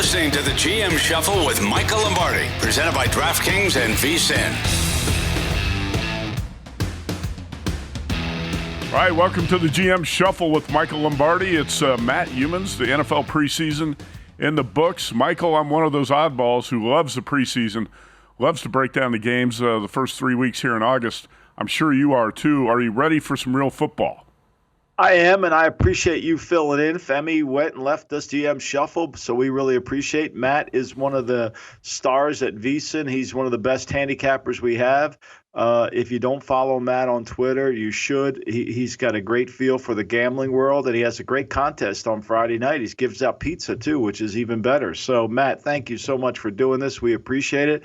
listening to the GM Shuffle with Michael Lombardi, presented by DraftKings and VSiN. All right, welcome to the GM Shuffle with Michael Lombardi. It's Matt Youmans, the NFL preseason in the books. Michael, I'm one of those oddballs who loves the preseason, loves to break down the games the first 3 weeks here in August. I'm sure you are too. Are you ready for some real football? I am, and I appreciate you filling in. Femi went and left us GM Shuffle, so we really appreciate. Matt is one of the stars at VSiN. He's one of the best handicappers we have. If you don't follow Matt on Twitter, you should. He's got a great feel for the gambling world, and he has a great contest on Friday night. He gives out pizza, too, which is even better. So, Matt, thank you so much for doing this. We appreciate it.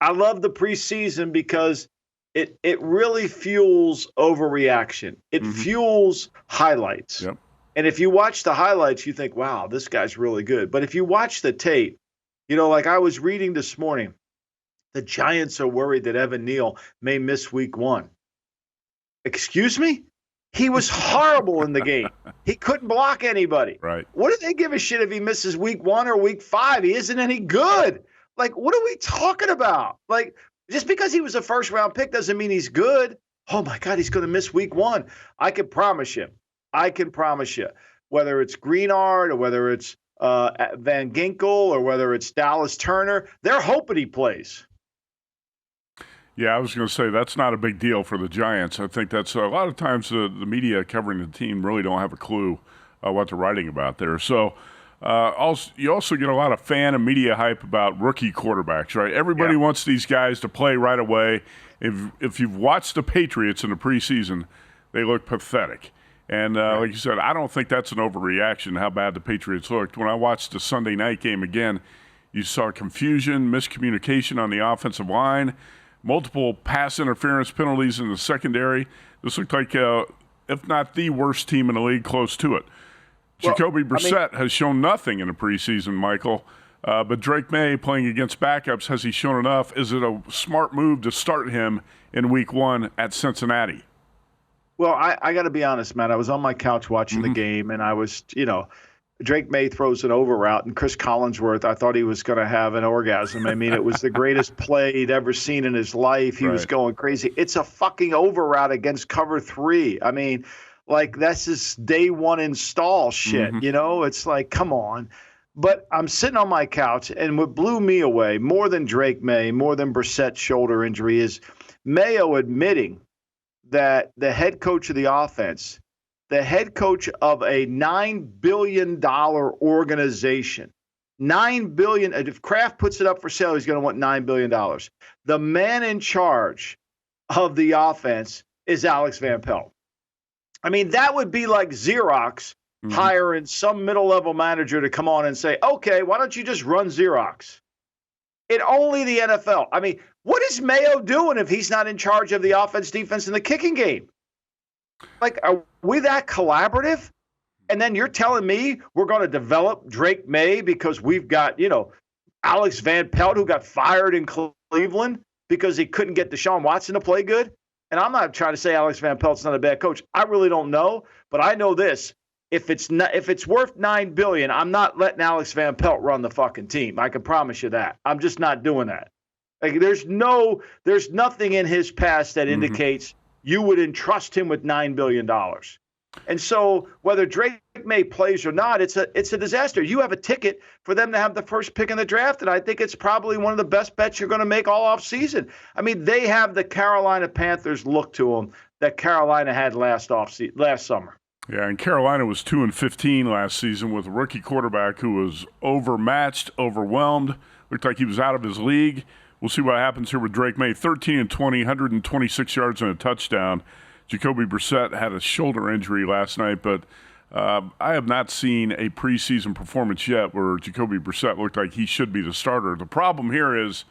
I love the preseason because it really fuels overreaction. It fuels highlights. Yep. And if you watch the highlights, you think, wow, this guy's really good. But if you watch the tape, like I was reading this morning, the Giants are worried that Evan Neal may miss week 1. Excuse me? He was horrible in the game. He couldn't block anybody. Right. What do they give a shit if he misses week 1 or week 5? He isn't any good. Like, what are we talking about? Like, just because he was a first-round pick doesn't mean he's good. Oh, my God, he's going to miss week 1. I can promise you, whether it's Greenard or whether it's Van Ginkel or whether it's Dallas Turner, they're hoping he plays. Yeah, I was going to say that's not a big deal for the Giants. I think that's a lot of times the media covering the team really don't have a clue what they're writing about there. So you also get a lot of fan and media hype about rookie quarterbacks, right? Everybody wants these guys to play right away. If you've watched the Patriots in the preseason, they look pathetic. And like you said, I don't think that's an overreaction how bad the Patriots looked. When I watched the Sunday night game again, you saw confusion, miscommunication on the offensive line, multiple pass interference penalties in the secondary. This looked like, if not the worst team in the league, close to it. Jacoby Brissett has shown nothing in the preseason, Michael. But Drake Maye playing against backups, has he shown enough? Is it a smart move to start him in week 1 at Cincinnati? Well, I got to be honest, man. I was on my couch watching the game, and I was, Drake Maye throws an over route, and Chris Collinsworth, I thought he was going to have an orgasm. I mean, it was the greatest play he'd ever seen in his life. He was going crazy. It's a fucking over route against cover 3. I mean, like, that's his day 1 install shit, It's like, come on. But I'm sitting on my couch, and what blew me away more than Drake Maye, more than Brissett's shoulder injury, is Mayo admitting that the head coach of the offense, the head coach of a $9 billion organization, $9 billion, if Kraft puts it up for sale, he's going to want $9 billion. The man in charge of the offense is Alex Van Pelt. I mean, that would be like Xerox hiring some middle-level manager to come on and say, okay, why don't you just run Xerox? In only the NFL. I mean, what is Mayo doing if he's not in charge of the offense, defense, and the kicking game? Like, are we that collaborative? And then you're telling me we're going to develop Drake Maye because we've got, Alex Van Pelt, who got fired in Cleveland because he couldn't get Deshaun Watson to play good? And I'm not trying to say Alex Van Pelt's not a bad coach. I really don't know, but I know this: if it's worth $9 billion, I'm not letting Alex Van Pelt run the fucking team. I can promise you that. I'm just not doing that. Like, there's nothing in his past that indicates you would entrust him with $9 billion. And so whether Drake Maye plays or not, it's a disaster. You have a ticket for them to have the first pick in the draft, and I think it's probably one of the best bets you're going to make all offseason. I mean, they have the Carolina Panthers look to them that Carolina had last summer. Yeah, and Carolina was 2-15 last season with a rookie quarterback who was overmatched, overwhelmed, looked like he was out of his league. We'll see what happens here with Drake Maye. 13-20, 126 yards and a touchdown. Jacoby Brissett had a shoulder injury last night, but I have not seen a preseason performance yet where Jacoby Brissett looked like he should be the starter. The problem here is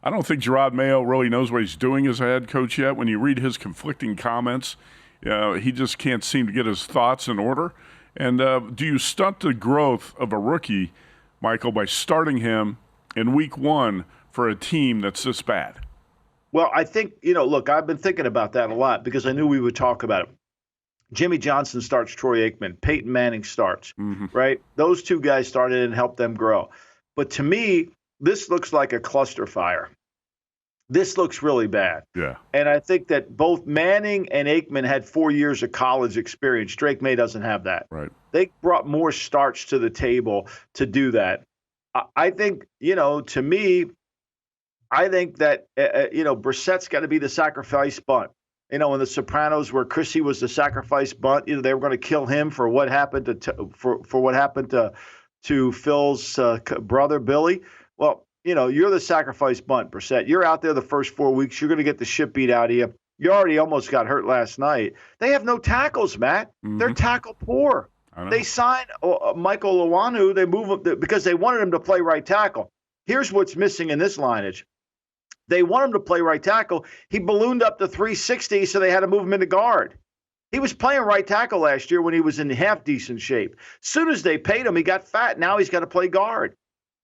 I don't think Gerard Mayo really knows what he's doing as a head coach yet. When you read his conflicting comments, he just can't seem to get his thoughts in order. And do you stunt the growth of a rookie, Michael, by starting him in week 1 for a team that's this bad? Well, I think, look, I've been thinking about that a lot because I knew we would talk about it. Jimmy Johnson starts Troy Aikman. Peyton Manning starts, right? Those two guys started and helped them grow. But to me, this looks like a cluster fire. This looks really bad. Yeah. And I think that both Manning and Aikman had 4 years of college experience. Drake Maye doesn't have that. Right. They brought more starch to the table to do that. I think, to me, I think that, Brissett's got to be the sacrifice bunt. In The Sopranos, where Chrissy was the sacrifice bunt, they were going to kill him for what happened to Phil's brother, Billy. Well, you're the sacrifice bunt, Brissett. You're out there the first 4 weeks. You're going to get the shit beat out of you. You already almost got hurt last night. They have no tackles, Matt. Mm-hmm. They're tackle poor. They signed Michael Iwanu. They move him because they wanted him to play right tackle. Here's what's missing in this lineage. They want him to play right tackle. He ballooned up to 360, so they had to move him into guard. He was playing right tackle last year when he was in half decent shape. As soon as they paid him, he got fat. Now he's got to play guard.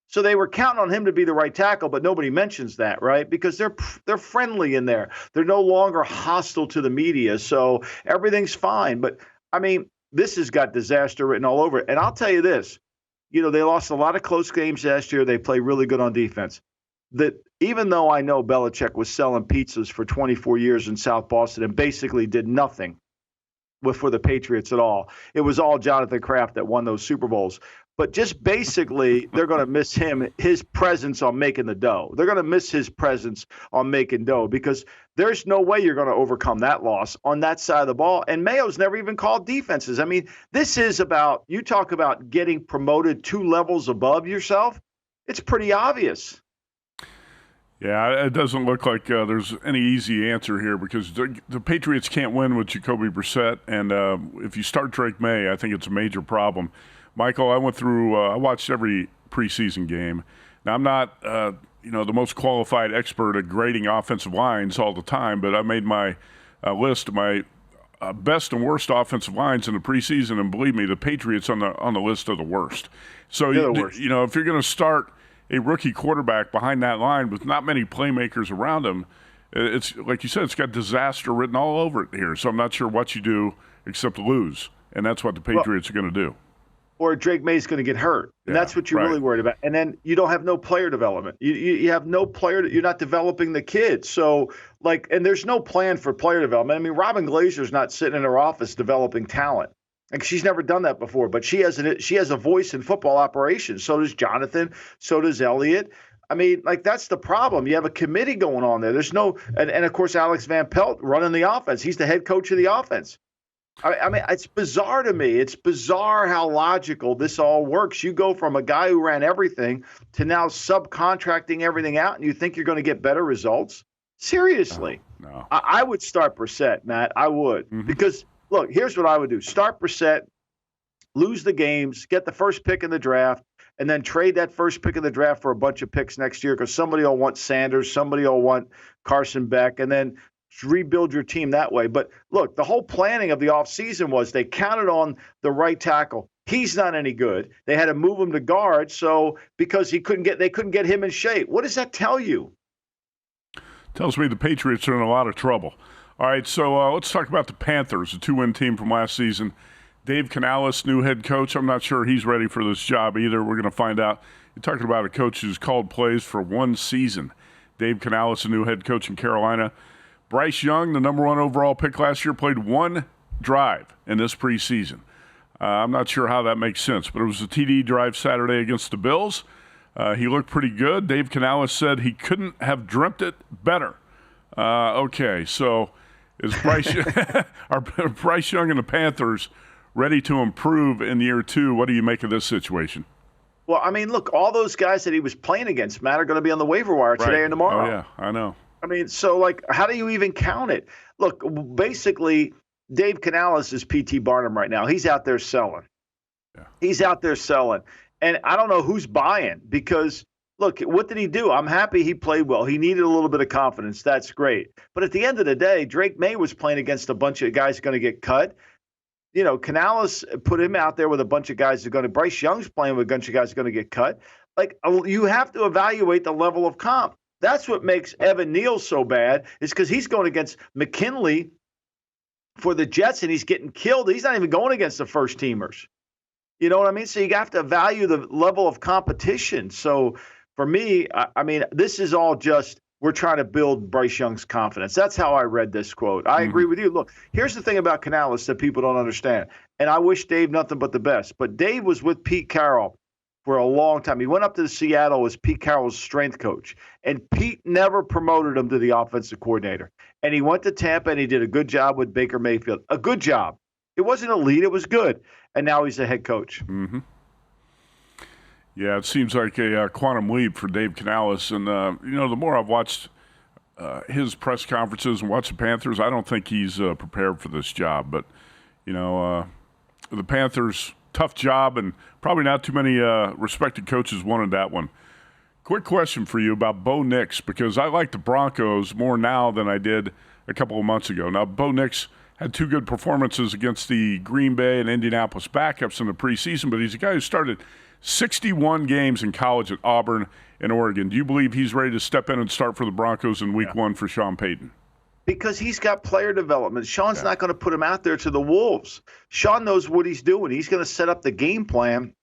So they were counting on him to be the right tackle, but nobody mentions that, right? Because they're friendly in there. They're no longer hostile to the media, so everything's fine. But, this has got disaster written all over it. And I'll tell you this, they lost a lot of close games last year. They play really good on defense. That even though I know Belichick was selling pizzas for 24 years in South Boston and basically did nothing for the Patriots at all, it was all Jonathan Kraft that won those Super Bowls. But just basically, they're going to miss his presence on making the dough. They're going to miss his presence on making dough because there's no way you're going to overcome that loss on that side of the ball. And Mayo's never even called defenses. This is about, you talk about getting promoted 2 levels above yourself. It's pretty obvious. Yeah, it doesn't look like there's any easy answer here because the Patriots can't win with Jacoby Brissett. And if you start Drake Maye, I think it's a major problem. Michael, I went through, I watched every preseason game. Now, I'm not, the most qualified expert at grading offensive lines all the time, but I made my list of my best and worst offensive lines in the preseason, and believe me, the Patriots on the list are the worst. So, the worst. If you're going to start a rookie quarterback behind that line with not many playmakers around him, it's like you said, it's got disaster written all over it here. So I'm not sure what you do except lose, and that's what the Patriots are going to do. Or Drake Maye's going to get hurt. And that's what you're really worried about. And then you don't have no player development. You have no player. You're not developing the kids. So, and there's no plan for player development. Robin Glazer's not sitting in her office developing talent. And she's never done that before. But she has a voice in football operations. So does Jonathan. So does Elliott. That's the problem. You have a committee going on there. There's no – and, of course, Alex Van Pelt running the offense. He's the head coach of the offense. It's bizarre to me. It's bizarre how logical this all works. You go from a guy who ran everything to now subcontracting everything out, and you think you're going to get better results? Seriously. No. I would start Brissett, Matt. I would. Mm-hmm. Because, look, here's what I would do. Start Brissett, lose the games, get the first pick in the draft, and then trade that first pick in the draft for a bunch of picks next year because somebody will want Sanders, somebody will want Carson Beck, and then rebuild your team that way. But look, the whole planning of the offseason was they counted on the right tackle. He's not any good. They had to move him to guard, so because they couldn't get him in shape. What does that tell you? Tells me the Patriots are in a lot of trouble. All right, so let's talk about the Panthers, a 2-win team from last season. Dave Canales, new head coach. I'm not sure he's ready for this job either. We're going to find out. You're talking about a coach who's called plays for 1 season. Dave Canales, a new head coach in Carolina. Bryce Young, the number 1 overall pick last year, played 1 drive in this preseason. I'm not sure how that makes sense, but it was a TD drive Saturday against the Bills. He looked pretty good. Dave Canales said he couldn't have dreamt it better. Okay, so is Bryce are Bryce Young and the Panthers ready to improve in year 2? What do you make of this situation? Well, look, all those guys that he was playing against, Matt, are going to be on the waiver wire today and tomorrow. Oh, yeah, I know. So, how do you even count it? Look, basically, Dave Canales is P.T. Barnum right now. He's out there selling. Yeah. He's out there selling. And I don't know who's buying because, look, what did he do? I'm happy he played well. He needed a little bit of confidence. That's great. But at the end of the day, Drake Maye was playing against a bunch of guys going to get cut. Canales put him out there with a bunch of guys who are going to – Bryce Young's playing with a bunch of guys who are going to get cut. You have to evaluate the level of comp. That's what makes Evan Neal so bad is because he's going against McKinley for the Jets and he's getting killed. He's not even going against the first teamers. You know what I mean? So you have to value the level of competition. So for me, I mean, this is all just we're trying to build Bryce Young's confidence. That's how I read this quote. I agree with you. Look, here's the thing about Canales that people don't understand. And I wish Dave nothing but the best. But Dave was with Pete Carroll for a long time. He went up to Seattle as Pete Carroll's strength coach. And Pete never promoted him to the offensive coordinator. And he went to Tampa and he did a good job with Baker Mayfield. A good job. It wasn't elite. It was good. And now he's the head coach. Mm-hmm. Yeah, it seems like a quantum leap for Dave Canales. And, the more I've watched his press conferences and watched the Panthers, I don't think he's prepared for this job. But, the Panthers, tough job, and probably not too many respected coaches wanted that one. Quick question for you about Bo Nix, because I like the Broncos more now than I did a couple of months ago. Now, Bo Nix had two good performances against the Green Bay and Indianapolis backups in the preseason, but he's a guy who started 61 games in college at Auburn and Oregon. Do you believe he's ready to step in and start for the Broncos in week one for Sean Payton? Because he's got player development. Sean's not going to put him out there to the Wolves. Sean knows what he's doing. He's going to set up the game plan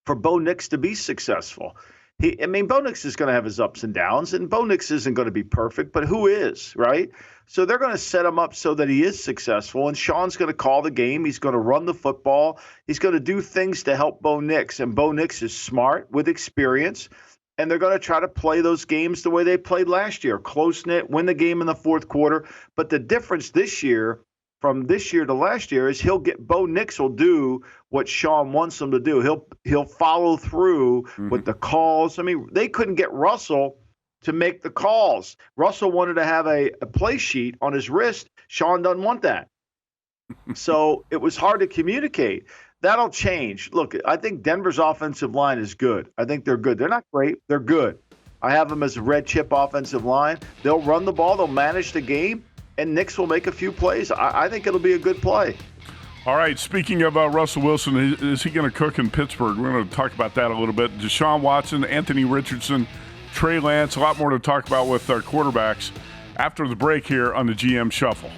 for Bo Nix to be successful. Bo Nix is going to have his ups and downs, and Bo Nix isn't going to be perfect, but who is, right? So they're going to set him up so that he is successful, and Sean's going to call the game. He's going to run the football. He's going to do things to help Bo Nix, and Bo Nix is smart with experience, and they're going to try to play those games the way they played last year, close-knit, win the game in the fourth quarter. But the difference this year from this year to last year is Bo Nix will do what Sean wants him to do. He'll follow through with the calls. I mean, they couldn't get Russell to make the calls. Russell wanted to have a play sheet on his wrist. Sean doesn't want that. So it was hard to communicate. That'll change. Look, I think Denver's offensive line is good. I think they're good. They're not great. They're good. I have them as a red chip offensive line. They'll run the ball. They'll manage the game. And Nix will make a few plays. I think it'll be a good play. All right, speaking of Russell Wilson, is he going to cook in Pittsburgh? We're going to talk about that a little bit. Deshaun Watson, Anthony Richardson, Trey Lance, a lot more to talk about with our quarterbacks after the break here on the GM Shuffle.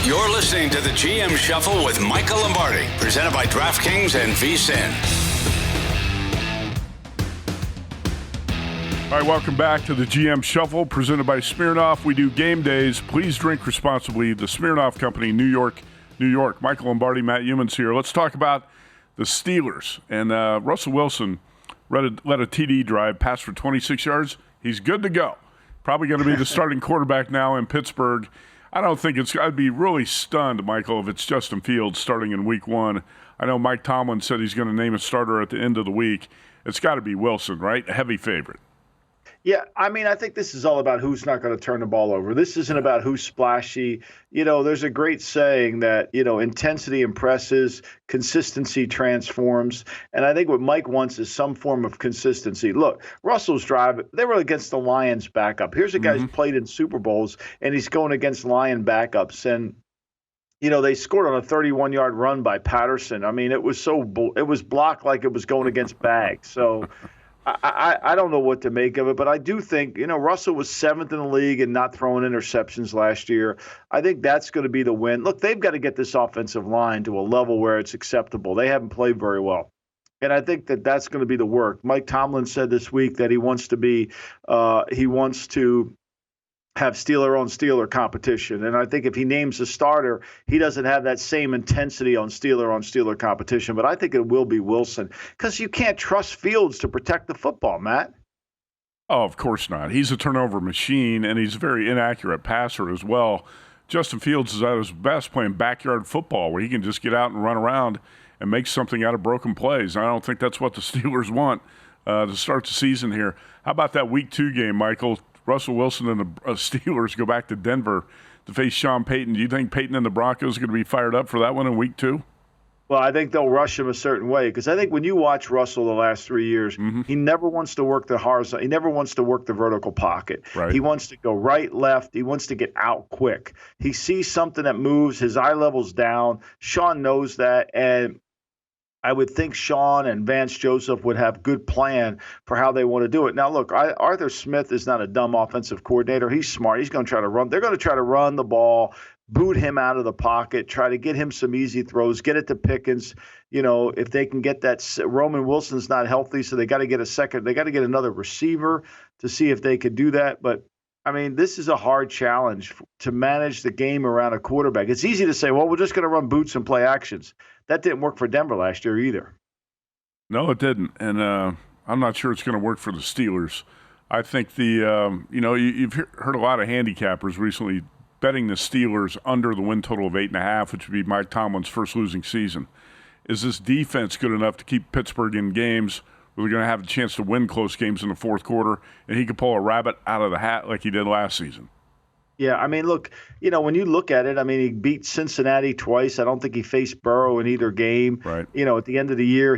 You're listening to the GM Shuffle with Michael Lombardi, presented by DraftKings and VSiN. All right, welcome back to the GM Shuffle, presented by Smirnoff. We do game days. Please drink responsibly. The Smirnoff Company, New York, New York. Michael Lombardi, Matt Youmans here. Let's talk about the Steelers. And Russell Wilson led a TD drive, passed for 26 yards. He's good to go. Probably going to be the starting quarterback now in Pittsburgh. I'd be really stunned, Michael, if it's Justin Fields starting in week one. I know Mike Tomlin said he's going to name a starter at the end of the week. It's got to be Wilson, right? A heavy favorite. Yeah, I mean, I think this is all about who's not going to turn the ball over. This isn't about who's splashy. There's a great saying that, intensity impresses, consistency transforms. And I think what Mike wants is some form of consistency. Look, Russell's drive, they were against the Lions backup. Here's a guy who's played in Super Bowls, and he's going against Lion backups. And, they scored on a 31-yard run by Patterson. I mean, it was blocked like it was going against bags. So I don't know what to make of it, but I do think, Russell was 7th in the league and not throwing interceptions last year. I think that's going to be the win. Look, they've got to get this offensive line to a level where it's acceptable. They haven't played very well. And I think that that's going to be the work. Mike Tomlin said this week that he wants to have Steeler on Steeler competition. And I think if he names a starter, he doesn't have that same intensity on Steeler competition. But I think it will be Wilson because you can't trust Fields to protect the football, Matt. Oh, of course not. He's a turnover machine, and he's a very inaccurate passer as well. Justin Fields is at his best playing backyard football where he can just get out and run around and make something out of broken plays. I don't think that's what the Steelers want to start the season here. How about that week 2 game, Michael? Russell Wilson and the Steelers go back to Denver to face Sean Payton. Do you think Payton and the Broncos are going to be fired up for that one in week 2? Well, I think they'll rush him a certain way because I think when you watch Russell the last 3 years, he never wants to work the horizontal. He never wants to work the vertical pocket. Right. He wants to go right, left. He wants to get out quick. He sees something that moves. His eye level's down. Sean knows that. And I would think Sean and Vance Joseph would have good plan for how they want to do it. Now, look, Arthur Smith is not a dumb offensive coordinator. He's smart. He's going to try to run. They're going to try to run the ball, boot him out of the pocket, try to get him some easy throws, get it to Pickens. If they can get that, Roman Wilson's not healthy, so they got to get they got to get another receiver to see if they could do that. But I mean, this is a hard challenge to manage the game around a quarterback. It's easy to say, well, we're just going to run boots and play actions. That didn't work for Denver last year either. No, it didn't. And I'm not sure it's going to work for the Steelers. I think you've heard a lot of handicappers recently betting the Steelers under the win total of 8.5, which would be Mike Tomlin's first losing season. Is this defense good enough to keep Pittsburgh in games where they're going to have a chance to win close games in the fourth quarter, and he could pull a rabbit out of the hat like he did last season? Yeah, I mean, look, when you look at it, I mean, he beat Cincinnati twice. I don't think he faced Burrow in either game. Right. At the end of the year,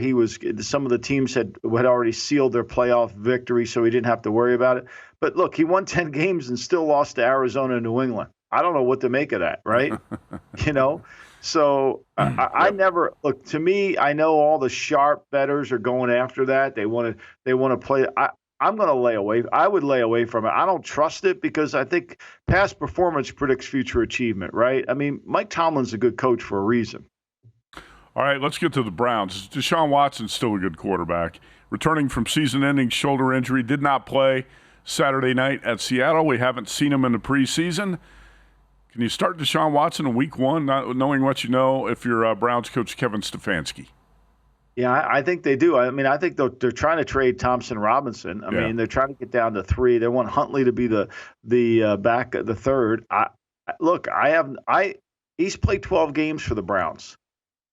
some of the teams had already sealed their playoff victory, so he didn't have to worry about it. But look, he won 10 games and still lost to Arizona and New England. I don't know what to make of that, right? So I never look. To me, I know all the sharp bettors are going after that. They want to play. I'm going to lay away. I would lay away from it. I don't trust it because I think past performance predicts future achievement, right? I mean, Mike Tomlin's a good coach for a reason. All right, let's get to the Browns. Deshaun Watson's still a good quarterback. Returning from season-ending shoulder injury, did not play Saturday night at Seattle. We haven't seen him in the preseason. Can you start Deshaun Watson in week one, not knowing what you know, if you're Browns coach Kevin Stefanski? Yeah, I think they do. I mean, I think they're trying to trade Thompson Robinson. I mean, they're trying to get down to 3. They want Huntley to be the third. He's played 12 games for the Browns.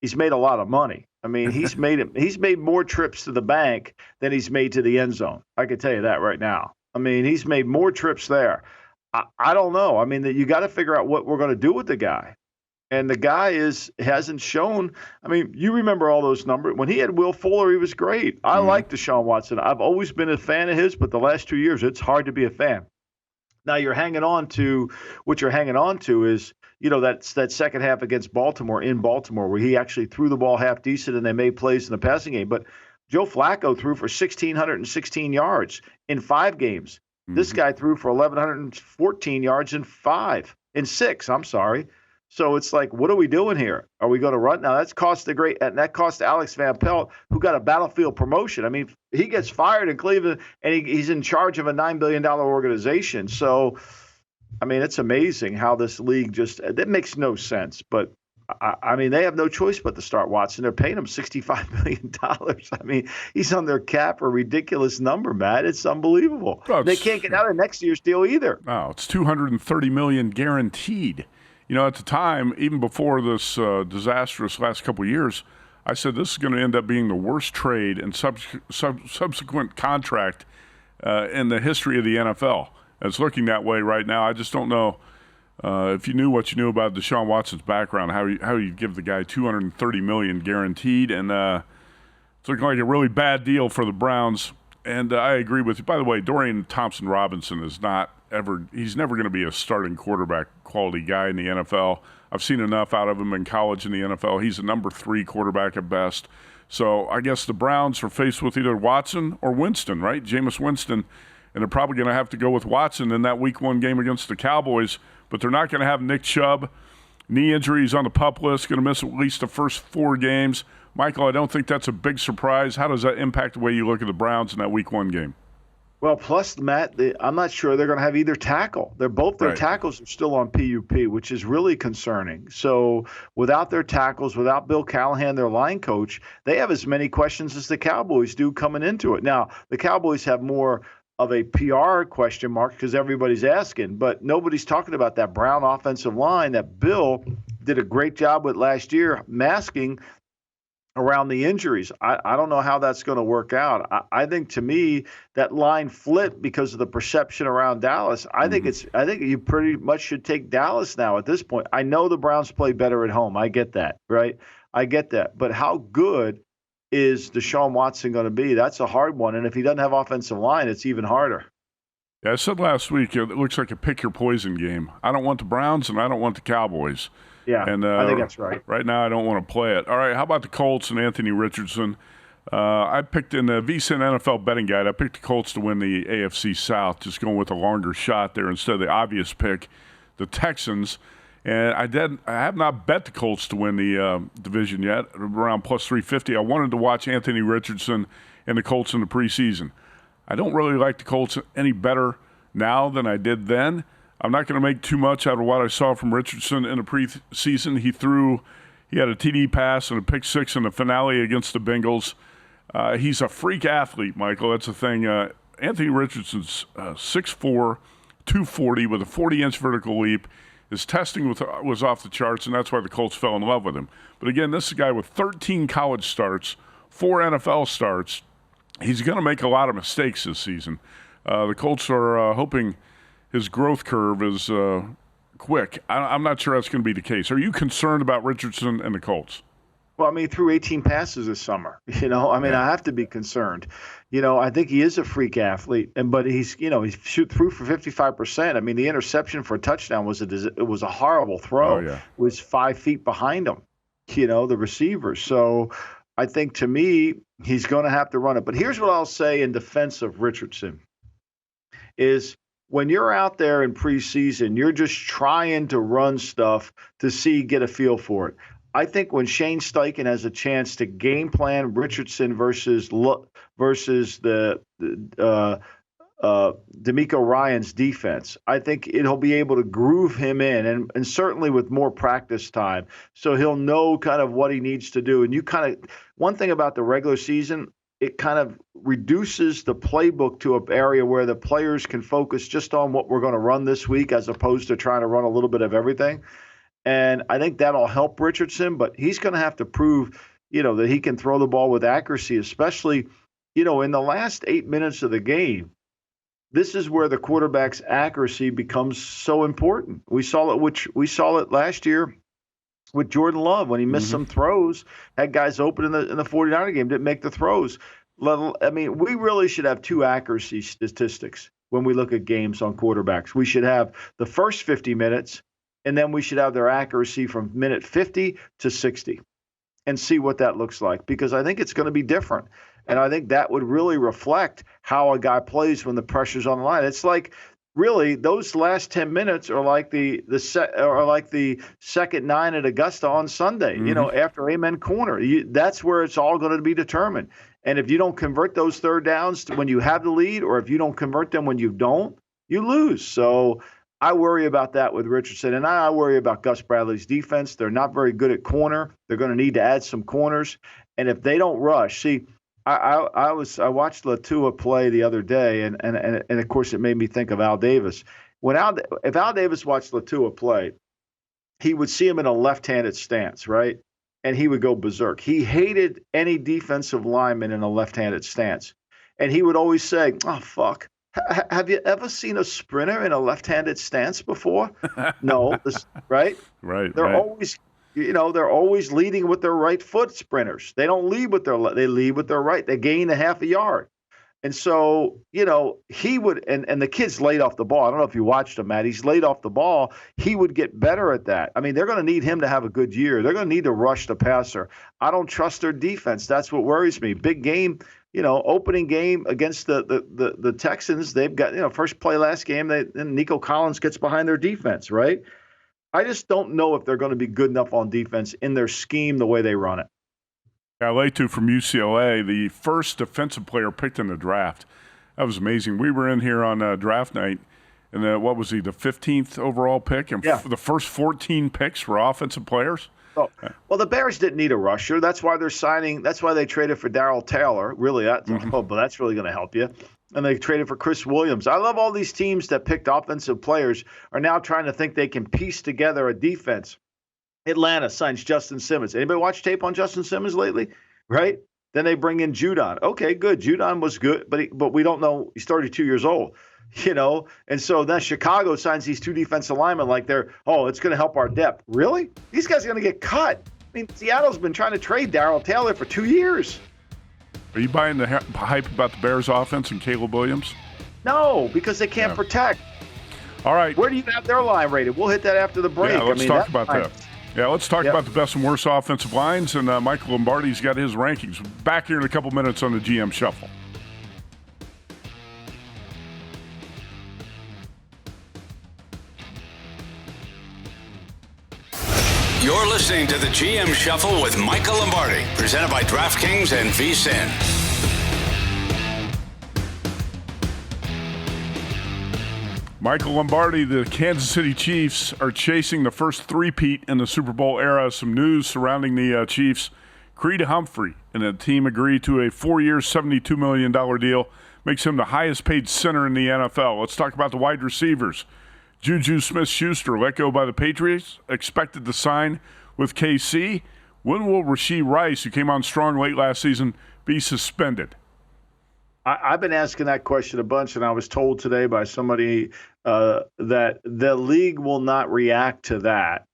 He's made a lot of money. I mean, he's made more trips to the bank than he's made to the end zone. I can tell you that right now. I mean, he's made more trips there. I don't know. I mean, you got to figure out what we're going to do with the guy. And the guy hasn't shown. I mean, you remember all those numbers. When he had Will Fuller, he was great. I like Deshaun Watson. I've always been a fan of his, but the last 2 years, it's hard to be a fan. Now what you're hanging on to is, that second half against Baltimore in Baltimore, where he actually threw the ball half decent and they made plays in the passing game. But Joe Flacco threw for 1,616 yards in 5 games. Mm-hmm. This guy threw for 1,114 yards in 6. I'm sorry. So it's like, what are we doing here? Are we going to run? Now, that cost Alex Van Pelt, who got a battlefield promotion. I mean, he gets fired in Cleveland, and he's in charge of a $9 billion organization. So, I mean, it's amazing how this league that makes no sense. But, I mean, they have no choice but to start Watson. They're paying him $65 million. I mean, he's on their cap, a ridiculous number, Matt. It's unbelievable. Well, they can't get out of next year's deal either. No, it's $230 million guaranteed. At the time, even before this disastrous last couple of years, I said this is going to end up being the worst trade and subsequent contract in the history of the NFL. It's looking that way right now. I just don't know if you knew what you knew about Deshaun Watson's background, how you give the guy $230 million guaranteed, and it's looking like a really bad deal for the Browns. And I agree with you. By the way, Dorian Thompson-Robinson he's never going to be a starting quarterback quality guy in the NFL. I've seen enough out of him in college and the NFL. He's a number 3 quarterback at best. So I guess the Browns are faced with either Watson or Winston, right? Jameis Winston. And they're probably going to have to go with Watson in that week 1 game against the Cowboys. But they're not going to have Nick Chubb. Knee injuries on the PUP list, going to miss at least the first 4 games. Michael, I don't think that's a big surprise. How does that impact the way you look at the Browns in that week 1 game? Well, plus, Matt, I'm not sure they're going to have either tackle. Their tackles are still on PUP, which is really concerning. So without their tackles, without Bill Callahan, their line coach, they have as many questions as the Cowboys do coming into it. Now, the Cowboys have more of a PR question mark because everybody's asking, but nobody's talking about that Brown offensive line that Bill did a great job with last year masking around the injuries. I don't know how that's going to work out. I think, to me, that line flipped because of the perception around Dallas. I think you pretty much should take Dallas now at this point. I know the Browns play better at home. I get that, right? I get that. But how good is Deshaun Watson going to be? That's a hard one. And if he doesn't have offensive line, it's even harder. Yeah, I said last week, it looks like a pick your poison game. I don't want the Browns and I don't want the Cowboys. Yeah, And I think that's right. Right now, I don't want to play it. All right, how about the Colts and Anthony Richardson? I picked in the VSiN NFL betting guide, I picked the Colts to win the AFC South, just going with a longer shot there instead of the obvious pick, the Texans. And I have not bet the Colts to win the division yet, around plus 350. I wanted to watch Anthony Richardson and the Colts in the preseason. I don't really like the Colts any better now than I did then. I'm not going to make too much out of what I saw from Richardson in the preseason. He had a TD pass and a pick six in the finale against the Bengals. He's a freak athlete, Michael. That's the thing. Anthony Richardson's 6'4", 240 with a 40-inch vertical leap. His testing was off the charts, and that's why the Colts fell in love with him. But again, this is a guy with 13 college starts, 4 NFL starts. He's going to make a lot of mistakes this season. The Colts are hoping his growth curve is quick. I'm not sure that's going to be the case. Are you concerned about Richardson and the Colts? Well, I mean, he threw 18 passes this summer. I have to be concerned. I think he is a freak athlete, but he threw for 55%. I mean, the interception for a touchdown was a horrible throw. Oh, yeah. It was 5 feet behind him, the receiver. So I think, to me, he's going to have to run it. But here's what I'll say in defense of Richardson is, when you're out there in preseason, you're just trying to run stuff to get a feel for it. I think when Shane Steichen has a chance to game plan Richardson versus the D'Amico Ryan's defense, I think he'll be able to groove him in, and certainly with more practice time, so he'll know kind of what he needs to do. And one thing about the regular season, it kind of reduces the playbook to an area where the players can focus just on what we're going to run this week, as opposed to trying to run a little bit of everything. And I think that'll help Richardson, but he's going to have to prove, that he can throw the ball with accuracy, especially, in the last 8 minutes of the game. This is where the quarterback's accuracy becomes so important. We saw it last year with Jordan Love when he missed some throws, had guys open in the 49er game, didn't make the throws. I mean, we really should have 2 accuracy statistics when we look at games on quarterbacks. We should have the first 50 minutes, and then we should have their accuracy from minute 50 to 60 and see what that looks like, because I think it's going to be different. And I think that would really reflect how a guy plays when the pressure's on the line. It's like, really, those last 10 minutes are like the second 9 at Augusta on Sunday, after Amen Corner. That's where it's all going to be determined. And if you don't convert those third downs when you have the lead, or if you don't convert them when you don't, you lose. So I worry about that with Richardson, and I worry about Gus Bradley's defense. They're not very good at corner. They're going to need to add some corners. And if they don't rush, I watched Latua play the other day, and of course it made me think of Al Davis. If Al Davis watched Latua play, he would see him in a left-handed stance, right? And he would go berserk. He hated any defensive lineman in a left-handed stance, and he would always say, "Oh fuck, have you ever seen a sprinter in a left-handed stance before?" No, right? Right. They're always. They're always leading with their right foot, sprinters. They don't lead with they lead with their right. They gain a half a yard. And so, he would, and the kid's laid off the ball. I don't know if you watched him, Matt. He's laid off the ball. He would get better at that. I mean, they're going to need him to have a good year. They're going to need to rush the passer. I don't trust their defense. That's what worries me. Big game, opening game against the Texans. They've got, first play last game, and Nico Collins gets behind their defense, right? I just don't know if they're going to be good enough on defense in their scheme the way they run it. Letu from UCLA, the first defensive player picked in the draft. That was amazing. We were in here on draft night, and what was he, the 15th overall pick? And the first 14 picks were offensive players? Oh, well, the Bears didn't need a rusher. That's why they're signing. That's why they traded for Darrell Taylor. Really, but that's really going to help you. And they traded for Chris Williams. I love all these teams that picked offensive players are now trying to think they can piece together a defense. Atlanta signs Justin Simmons. Anybody watch tape on Justin Simmons lately? Right? Then they bring in Judon. Okay, good. Judon was good, but we don't know. He's 32 years old, And so then Chicago signs these 2 defensive linemen like it's going to help our depth. Really? These guys are going to get cut. I mean, Seattle's been trying to trade Darrell Taylor for 2 years. Are you buying the hype about the Bears offense and Caleb Williams? No, because they can't protect. All right. Where do you have their line rated? We'll hit that after the break. Yeah, let's talk about that. Yeah, let's talk about the best and worst offensive lines, and Michael Lombardi's got his rankings. Back here in a couple minutes on the GM Shuffle. You're listening to the GM Shuffle with Michael Lombardi, presented by DraftKings and VSiN. Michael Lombardi, the Kansas City Chiefs are chasing the first three-peat in the Super Bowl era. Some news surrounding the Chiefs. Creed Humphrey and the team agreed to a 4-year, $72 million deal. Makes him the highest-paid center in the NFL. Let's talk about the wide receivers. Juju Smith-Schuster let go by the Patriots, expected to sign with KC. When will Rashee Rice, who came on strong late last season, be suspended? I've been asking that question a bunch, and I was told today by somebody that the league will not react to that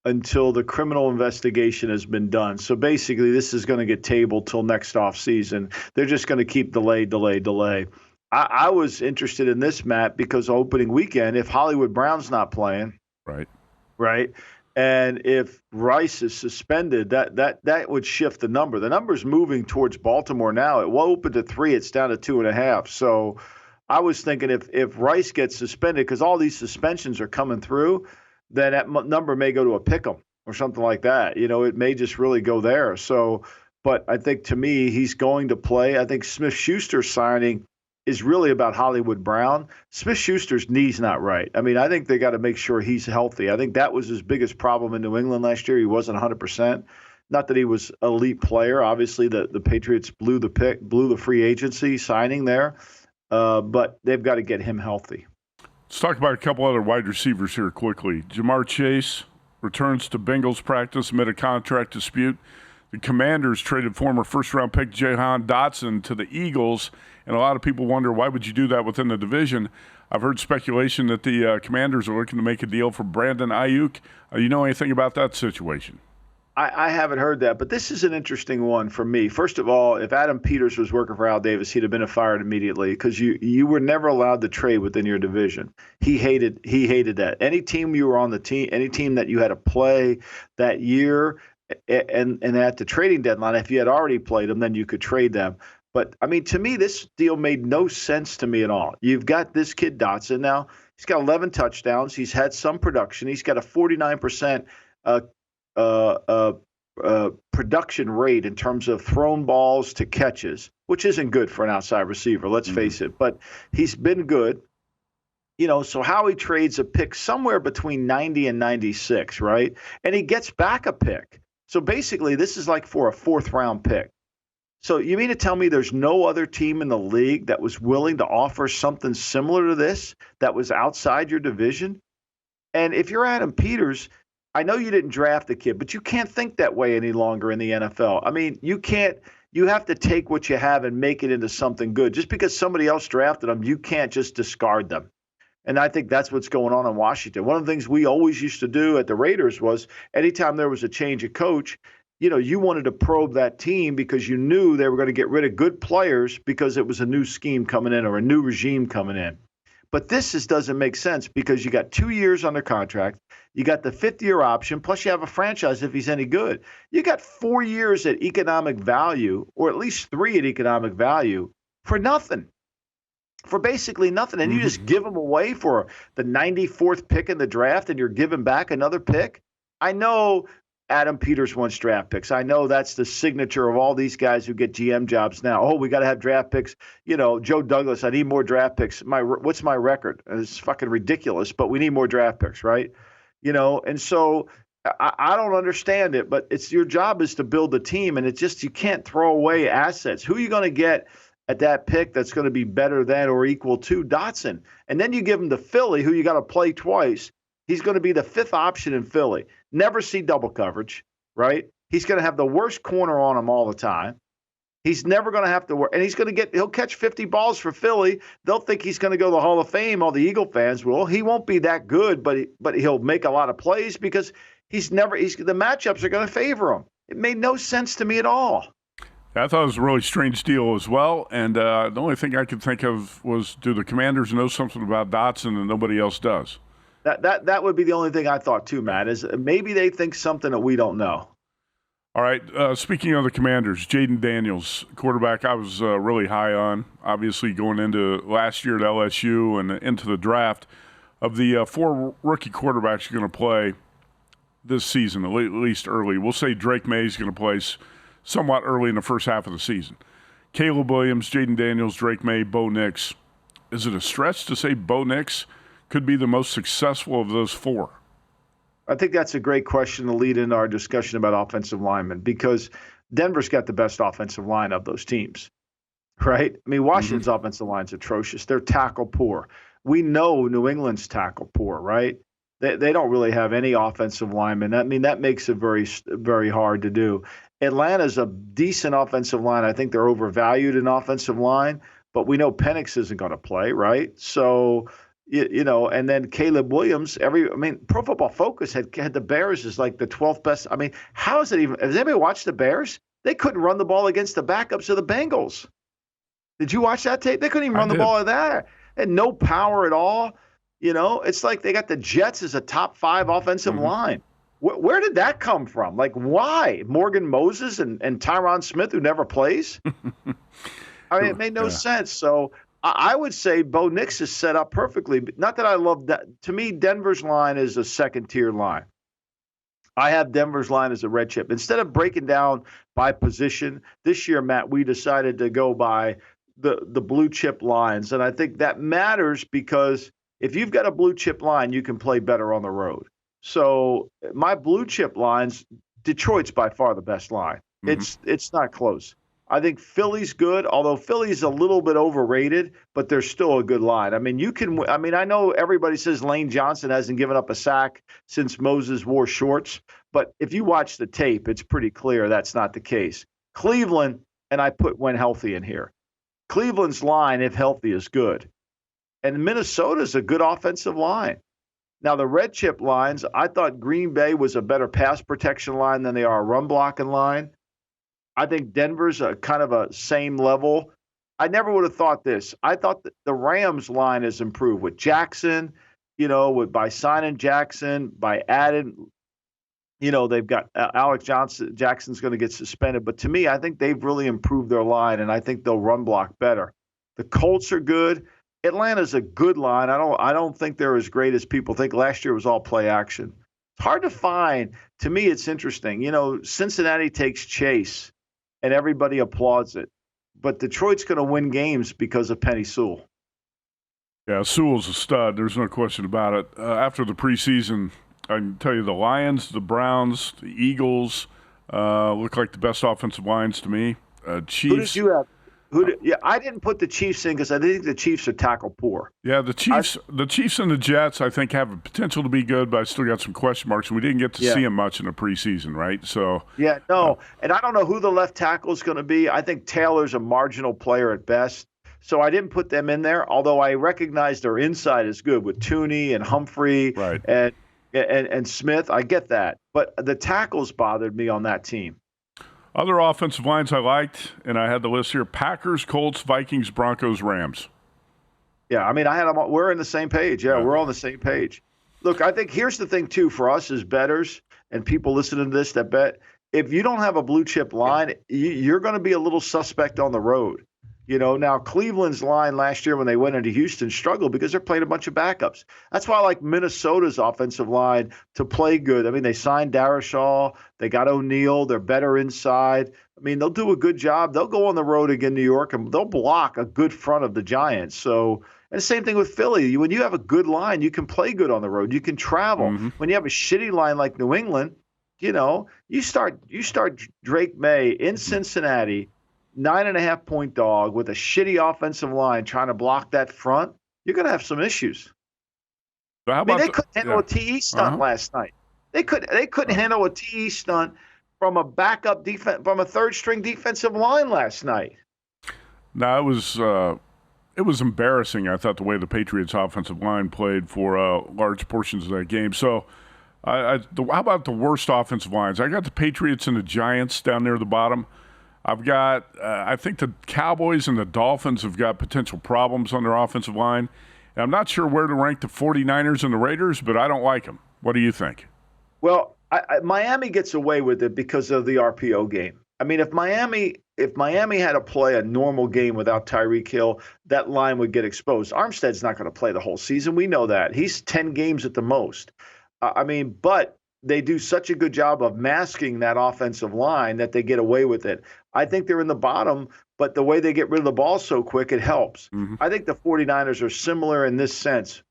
until the criminal investigation has been done. So basically, this is going to get tabled till next offseason. They're just going to keep delay. I was interested in this, Matt, because opening weekend, if Hollywood Brown's not playing, right, and if Rice is suspended, that would shift the number. The number's moving towards Baltimore now. It opened to 3. It's down to 2.5. So I was thinking if Rice gets suspended, because all these suspensions are coming through, then that number may go to a pick 'em or something like that. It may just really go there. So, but I think to me, he's going to play. I think Smith-Schuster's signing is really about Hollywood Brown. Smith-Schuster's knee's not right. I mean, I think they got to make sure he's healthy. I think that was his biggest problem in New England last year. He wasn't 100%. Not that he was an elite player. Obviously, the Patriots blew the free agency signing there, but they've got to get him healthy. Let's talk about a couple other wide receivers here quickly. Jamar Chase returns to Bengals practice amid a contract dispute. The Commanders traded former first-round pick Jahan Dotson to the Eagles, and a lot of people wonder, why would you do that within the division? I've heard speculation that the Commanders are looking to make a deal for Brandon Ayuk. You know anything about that situation? I haven't heard that, but this is an interesting one for me. First of all, if Adam Peters was working for Al Davis, he'd have been fired immediately because you were never allowed to trade within your division. He hated that. Any team you were on the team, any team that you had to play that year, and at the trading deadline, if you had already played them, then you could trade them. But, I mean, to me, this deal made no sense to me at all. You've got this kid Dotson now. He's got 11 touchdowns. He's had some production. He's got a 49% production rate in terms of thrown balls to catches, which isn't good for an outside receiver, let's face it. But he's been good. So Howie trades a pick somewhere between 90 and 96, right? And he gets back a pick. So basically, this is like for a 4th-round pick. So you mean to tell me there's no other team in the league that was willing to offer something similar to this that was outside your division? And if you're Adam Peters, I know you didn't draft the kid, but you can't think that way any longer in the NFL. I mean, you have to take what you have and make it into something good. Just because somebody else drafted them, you can't just discard them. And I think that's what's going on in Washington. One of the things we always used to do at the Raiders was anytime there was a change of coach, you wanted to probe that team because you knew they were going to get rid of good players because it was a new scheme coming in or a new regime coming in. But this just doesn't make sense because you got 2 years under contract. You got the 5th-year option, plus you have a franchise if he's any good. You got 4 years at economic value, or at least 3 at economic value, for nothing. For basically nothing. And you just give them away for the 94th pick in the draft and you're giving back another pick. I know Adam Peters wants draft picks. I know that's the signature of all these guys who get GM jobs now. Oh, we got to have draft picks. Joe Douglas, I need more draft picks. What's my record? It's fucking ridiculous, but we need more draft picks, right? And so I don't understand it, but it's your job is to build the team, and it's just you can't throw away assets. Who are you going to get at that pick that's going to be better than or equal to Dotson? And then you give him to Philly, who you got to play twice. He's going to be the 5th option in Philly. Never see double coverage, right? He's going to have the worst corner on him all the time. He's never going to have to work. And he'll catch 50 balls for Philly. They'll think he's going to go to the Hall of Fame, all the Eagle fans will. He won't be that good, but he'll make a lot of plays because the matchups are going to favor him. It made no sense to me at all. I thought it was a really strange deal as well. And the only thing I could think of was, do the Commanders know something about Dotson and nobody else does? That would be the only thing I thought too, Matt, is maybe they think something that we don't know. All right, speaking of the Commanders, Jaden Daniels, quarterback I was really high on, obviously going into last year at LSU and into the draft. Of the 4 rookie quarterbacks you're going to play this season, at least early, we'll say Drake Maye is going to play somewhat early in the first half of the season. Caleb Williams, Jaden Daniels, Drake Maye, Bo Nix. Is it a stretch to say Bo Nix could be the most successful of those 4? I think that's a great question to lead into our discussion about offensive linemen, because Denver's got the best offensive line of those teams, right? I mean, Washington's offensive line's atrocious. They're tackle poor. We know New England's tackle poor, right? They don't really have any offensive linemen. I mean, that makes it very, very hard to do. Atlanta's a decent offensive line. I think they're overvalued in offensive line, but we know Penix isn't going to play, right? So, and then Caleb Williams, Pro Football Focus had the Bears as like the 12th best. I mean, how is it even? Has anybody watched the Bears? They couldn't run the ball against the backups of the Bengals. Did you watch that tape? They couldn't even run the ball at that. And no power at all. It's like they got the Jets as a top 5 offensive line. Where did that come from? Like, why? Morgan Moses and Tyron Smith, who never plays? I mean, it made no sense. So I would say Bo Nix is set up perfectly. Not that I love that. To me, Denver's line is a second-tier line. I have Denver's line as a red chip. Instead of breaking down by position, this year, Matt, we decided to go by the blue chip lines. And I think that matters because if you've got a blue chip line, you can play better on the road. So my blue chip lines, Detroit's by far the best line. It's not close. I think Philly's good, although Philly's a little bit overrated, but they're still a good line. I mean, I know everybody says Lane Johnson hasn't given up a sack since Moses wore shorts, but if you watch the tape, it's pretty clear that's not the case. Cleveland, and I put when healthy in here. Cleveland's line, if healthy, is good. And Minnesota's a good offensive line. Now, the red chip lines, I thought Green Bay was a better pass protection line than they are a run blocking line. I think Denver's a kind of a same level. I never would have thought this. I thought that the Rams line has improved with Jackson, by signing Jackson, by adding, they've got Alex Jackson's going to get suspended. But to me, I think they've really improved their line, and I think they'll run block better. The Colts are good. Atlanta's a good line. I don't think they're as great as people think. Last year was all play action. It's hard to find. To me, it's interesting. Cincinnati takes Chase, and everybody applauds it. But Detroit's going to win games because of Penny Sewell. Yeah, Sewell's a stud. There's no question about it. After the preseason, I can tell you the Lions, the Browns, the Eagles look like the best offensive lines to me. Chiefs. Who did you have? I didn't put the Chiefs in because I think the Chiefs are tackle poor. Yeah, the Chiefs and the Jets, I think, have a potential to be good, but I still got some question marks, and we didn't get to see them much in the preseason, right? So and I don't know who the left tackle is going to be. I think Taylor's a marginal player at best, so I didn't put them in there. Although I recognize their inside is good with Tooney and Humphrey and Smith. I get that, but the tackles bothered me on that team. Other offensive lines I liked, and I had the list here: Packers, Colts, Vikings, Broncos, Rams. Yeah, I mean, I had them all. We're on the same page. Yeah, we're on the same page. Look, I think here's the thing, too, for us as bettors and people listening to this that bet, if you don't have a blue chip line, you're going to be a little suspect on the road. Now Cleveland's line last year when they went into Houston struggled because they're playing a bunch of backups. That's why I like Minnesota's offensive line to play good. I mean, they signed Darrisaw. They got O'Neal. They're better inside. I mean, they'll do a good job. They'll go on the road again, New York, and they'll block a good front of the Giants. So, and the same thing with Philly. When you have a good line, you can play good on the road. You can travel. When you have a shitty line like New England, you start Drake Maye in Cincinnati, 9.5-point dog with a shitty offensive line trying to block that front, you're going to have some issues. So they couldn't handle a TE stunt last night. They couldn't handle a TE stunt from a backup defense, from a third-string defensive line last night. No, it was embarrassing. I thought the way the Patriots' offensive line played for large portions of that game. So, how about the worst offensive lines? I got the Patriots and the Giants down near the bottom. I've got, I think the Cowboys and the Dolphins have got potential problems on their offensive line. Now, I'm not sure where to rank the 49ers and the Raiders, but I don't like them. What do you think? Well, Miami gets away with it because of the RPO game. I mean, if Miami had to play a normal game without Tyreek Hill, that line would get exposed. Armstead's not going to play the whole season. We know that. He's 10 games at the most. But they do such a good job of masking that offensive line that they get away with it. I think they're in the bottom, but the way they get rid of the ball so quick, it helps. Mm-hmm. I think the 49ers are similar in this sense.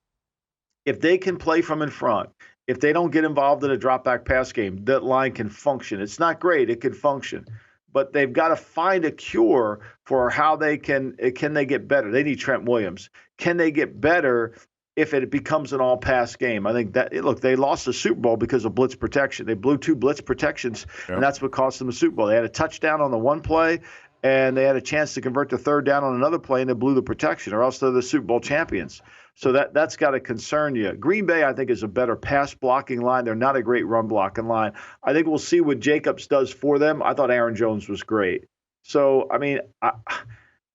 If they can play from in front, if they don't get involved in a drop-back pass game, that line can function. It's not great. It can function. But they've got to find a cure for how they can they get better? They need Trent Williams. Can they get better if it becomes an all-pass game? I think that, look, they lost the Super Bowl because of blitz protection. They blew 2 blitz protections, and that's what cost them the Super Bowl. They had a touchdown on the one play, and they had a chance to convert the third down on another play, and they blew the protection, or else they're the Super Bowl champions. So that's got to concern you. Green Bay, I think, is a better pass-blocking line. They're not a great run-blocking line. I think we'll see what Jacobs does for them. I thought Aaron Jones was great. So, I mean,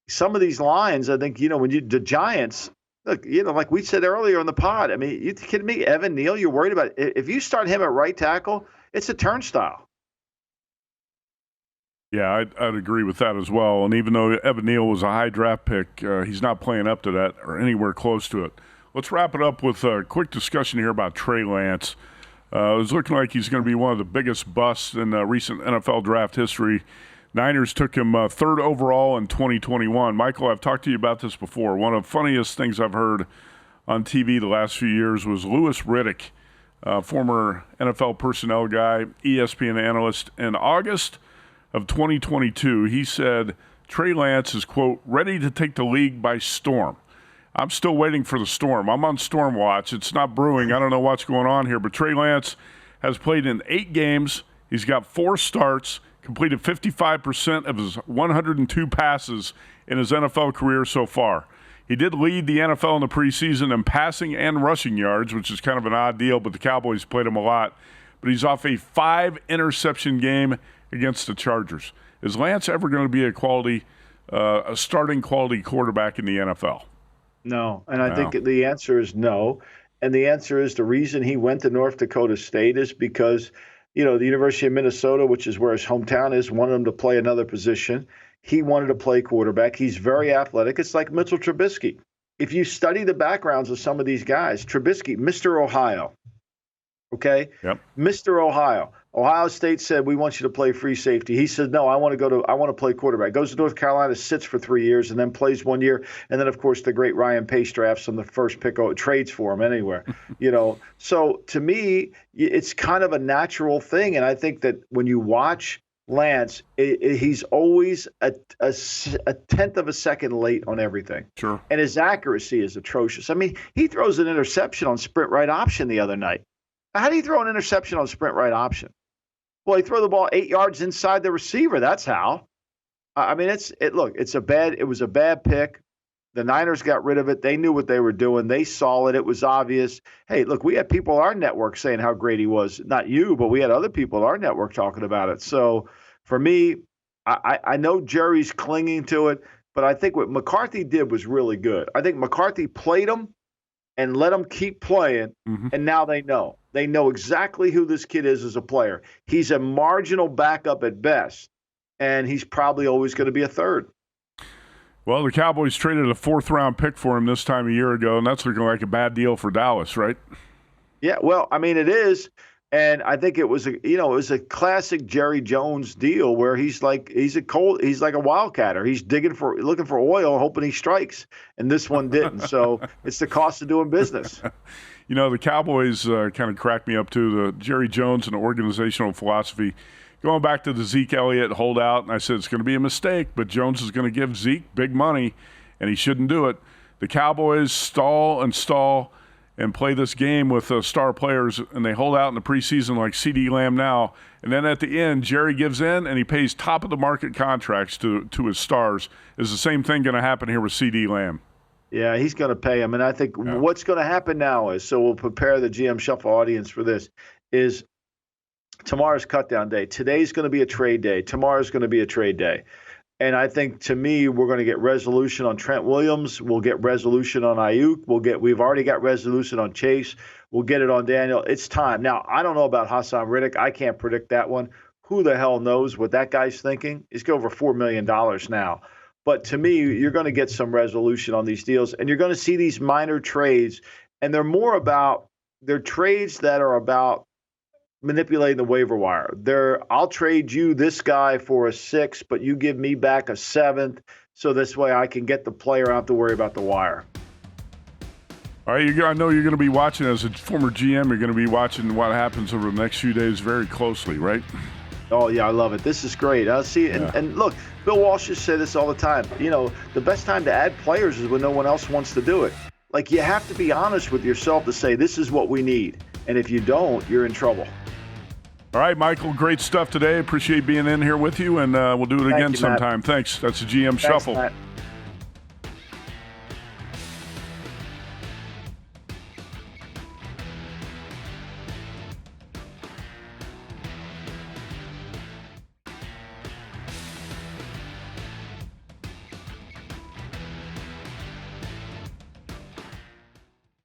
some of these lines, I think, the Giants, look, like we said earlier on the pod, I mean, you kidding me? Evan Neal, you're worried about it. If you start him at right tackle, it's a turnstile. Yeah, I'd agree with that as well. And even though Evan Neal was a high draft pick, he's not playing up to that or anywhere close to it. Let's wrap it up with a quick discussion here about Trey Lance. It was looking like he's going to be one of the biggest busts in recent NFL draft history. Niners took him third overall in 2021. Michael, I've talked to you about this before. One of the funniest things I've heard on TV the last few years was Louis Riddick, former NFL personnel guy, ESPN analyst, in August of 2022, he said Trey Lance is, quote, ready to take the league by storm. I'm still waiting for the storm. I'm on storm watch. It's not brewing. I don't know what's going on here, but Trey Lance has played in 8 games. He's got 4 starts, completed 55% of his 102 passes in his NFL career so far. He did lead the NFL in the preseason in passing and rushing yards, which is kind of an odd deal, but the Cowboys played him a lot. But he's off a 5-interception game against the Chargers. Is Lance ever going to be a starting quality quarterback in the NFL? No, and I think the answer is no. And the answer is the reason he went to North Dakota State is because, the University of Minnesota, which is where his hometown is, wanted him to play another position. He wanted to play quarterback. He's very athletic. It's like Mitchell Trubisky. If you study the backgrounds of some of these guys, Trubisky, Mr. Ohio, okay? Yep. Mr. Ohio. Ohio State said, we want you to play free safety. He said, no, I want to play quarterback. Goes to North Carolina, sits for 3 years, and then plays 1 year. And then, of course, the great Ryan Pace drafts him the first pick, trades for him anywhere. So to me, it's kind of a natural thing. And I think that when you watch Lance, he's always a tenth of a second late on everything. Sure. And his accuracy is atrocious. I mean, he throws an interception on sprint right option the other night. How do you throw an interception on sprint right option? Well, he threw the ball 8 yards inside the receiver. That's how. I mean, it was a bad pick. The Niners got rid of it. They knew what they were doing. They saw it. It was obvious. Hey, look, we had people on our network saying how great he was. Not you, but we had other people on our network talking about it. So for me, I know Jerry's clinging to it, but I think what McCarthy did was really good. I think McCarthy played him and let him keep playing, and now they know. They know exactly who this kid is as a player. He's a marginal backup at best, and he's probably always going to be a third. Well, the Cowboys traded a 4th-round pick for him this time a year ago, and that's looking like a bad deal for Dallas, right? Yeah, well, I mean, it is. And I think it was a classic Jerry Jones deal where he's like a wildcatter. He's looking for oil, hoping he strikes, and this one didn't. So it's the cost of doing business. The Cowboys kind of cracked me up too. The Jerry Jones and organizational philosophy, going back to the Zeke Elliott holdout, and I said it's going to be a mistake, but Jones is going to give Zeke big money, and he shouldn't do it. The Cowboys stall and play this game with star players, and they hold out in the preseason like CeeDee Lamb now. And then at the end, Jerry gives in, and he pays top-of-the-market contracts to his stars. Is the same thing going to happen here with CeeDee Lamb? Yeah, he's going to pay him. And I think what's going to happen now is, so we'll prepare the GM Shuffle audience for this, is tomorrow's cutdown day. Today's going to be a trade day. Tomorrow's going to be a trade day. And I think, to me, we're going to get resolution on Trent Williams. We'll get resolution on Ayuk. We've already got resolution on Chase. We'll get it on Daniel. It's time. Now, I don't know about Hassan Riddick. I can't predict that one. Who the hell knows what that guy's thinking? He's got over $4 million now. But to me, you're going to get some resolution on these deals, and you're going to see these minor trades, and they're trades that are about manipulating the waiver wire. I'll trade you this guy for a 6th, but you give me back a 7th, so this way I can get the player. I don't have to worry about the wire. All right, I know you're going to be watching, as a former GM, you're going to be watching what happens over the next few days very closely, right? Oh, yeah, I love it. This is great. I see, and look, Bill Walsh just said this all the time. The best time to add players is when no one else wants to do it. Like, you have to be honest with yourself to say, this is what we need. And if you don't, you're in trouble. All right, Michael, great stuff today. Appreciate being in here with you, and we'll do it again sometime. Matt. Thanks. That's the GM Shuffle. Matt.